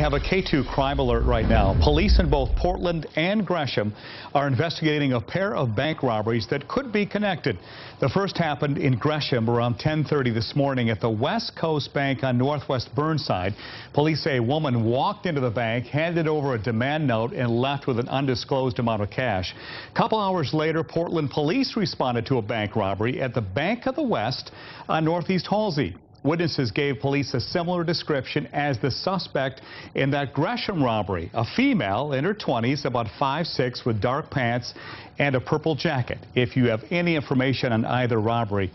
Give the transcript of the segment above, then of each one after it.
We have a K2 crime alert right now. Police in both Portland and Gresham are investigating a pair of bank robberies that could be connected. The first happened in Gresham around 10:30 this morning at the West Coast Bank on Northwest Burnside. Police say a woman walked into the bank, handed over a demand note, and left with an undisclosed amount of cash. A couple hours later, Portland police responded to a bank robbery at the Bank of the West on Northeast Halsey. Witnesses gave police a similar description as the suspect in that Gresham robbery, a female in her 20s, about 5'6", with dark pants and a purple jacket. If you have any information on either robbery,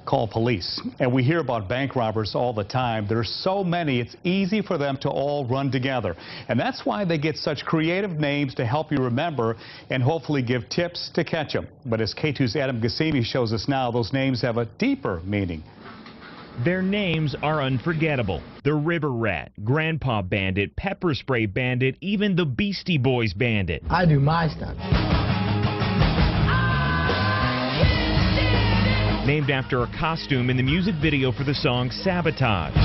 call police. And we hear about bank robbers all the time. There's so many, it's easy for them to all run together. And that's why they get such creative names to help you remember and hopefully give tips to catch them. But as K2's Adam Gassimi shows us now, those names have a deeper meaning. Their names are unforgettable. The River Rat, Grandpa Bandit, Pepper Spray Bandit, even the Beastie Boys Bandit. I do my stuff. Named after a costume in the music video for the song Sabotage.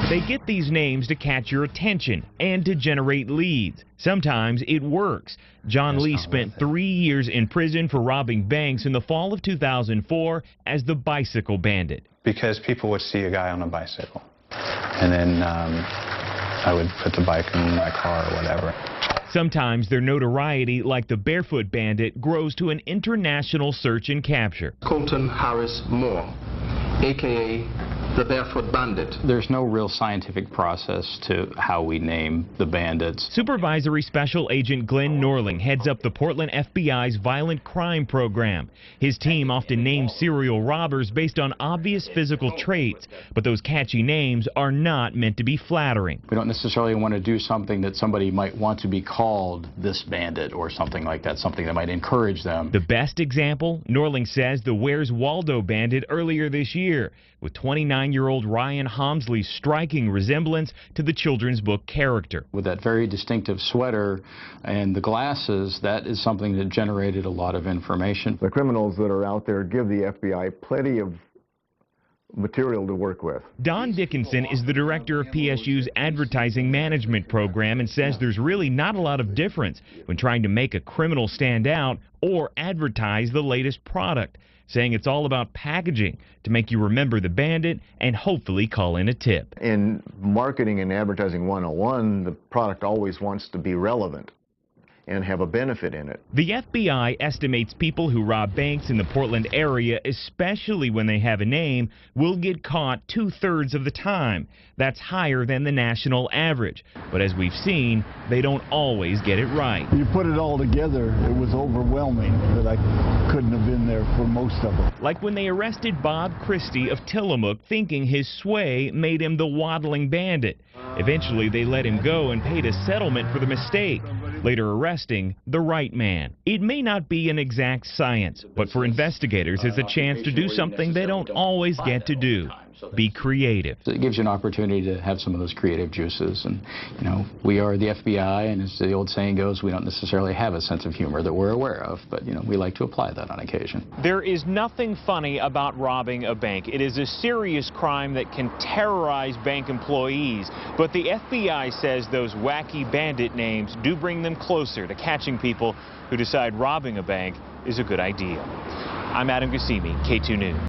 They get these names to catch your attention and to generate leads. Sometimes it works. John Lee spent 3 years in prison for robbing banks in the fall of 2004 as the Bicycle Bandit. Because people would see a guy on a bicycle, and then I would put the bike in my car or whatever. Sometimes their notoriety, like the Barefoot Bandit, grows to an international search and capture. Colton Harris Moore, a.k.a. the Barefoot Bandit. There's no real scientific process to how we name the bandits. Supervisory Special Agent Glenn Norling heads up the Portland FBI's violent crime program. His team often names serial robbers based on obvious physical traits, but those catchy names are not meant to be flattering. We don't necessarily want to do something that somebody might want to be called this bandit or something like that, something that might encourage them. The best example, Norling says, the Where's Waldo Bandit earlier this year, with 29-year-old Ryan Homsley's striking resemblance to the children's book character. With that very distinctive sweater and the glasses, that is something that generated a lot of information. The criminals that are out there give the FBI plenty of material to work with. Don Dickinson is the director of PSU's advertising management program and says there's really not a lot of difference when trying to make a criminal stand out or advertise the latest product, saying it's all about packaging to make you remember the bandit and hopefully call in a tip. In marketing and advertising 101, the product always wants to be relevant and have a benefit in it. The FBI estimates people who rob banks in the Portland area, especially when they have a name, will get caught 2/3 of the time. That's higher than the national average. But as we've seen, they don't always get it right. You put it all together, it was overwhelming that I couldn't have been there for most of it. Like when they arrested Bob Christie of Tillamook, thinking his sway made him the waddling bandit. Eventually, they let him go and paid a settlement for the mistake, later arresting the right man. It may not be an exact science, but for investigators, it's a chance to do something they don't always get to do. Be creative. It gives you an opportunity to have some of those creative juices. And, you know, we are the FBI, and as the old saying goes, we don't necessarily have a sense of humor that we're aware of, but, you know, we like to apply that on occasion. There is nothing funny about robbing a bank. It is a serious crime that can terrorize bank employees. But the FBI says those wacky bandit names do bring them closer to catching people who decide robbing a bank is a good idea. I'm Adam Gassimi, K2 News.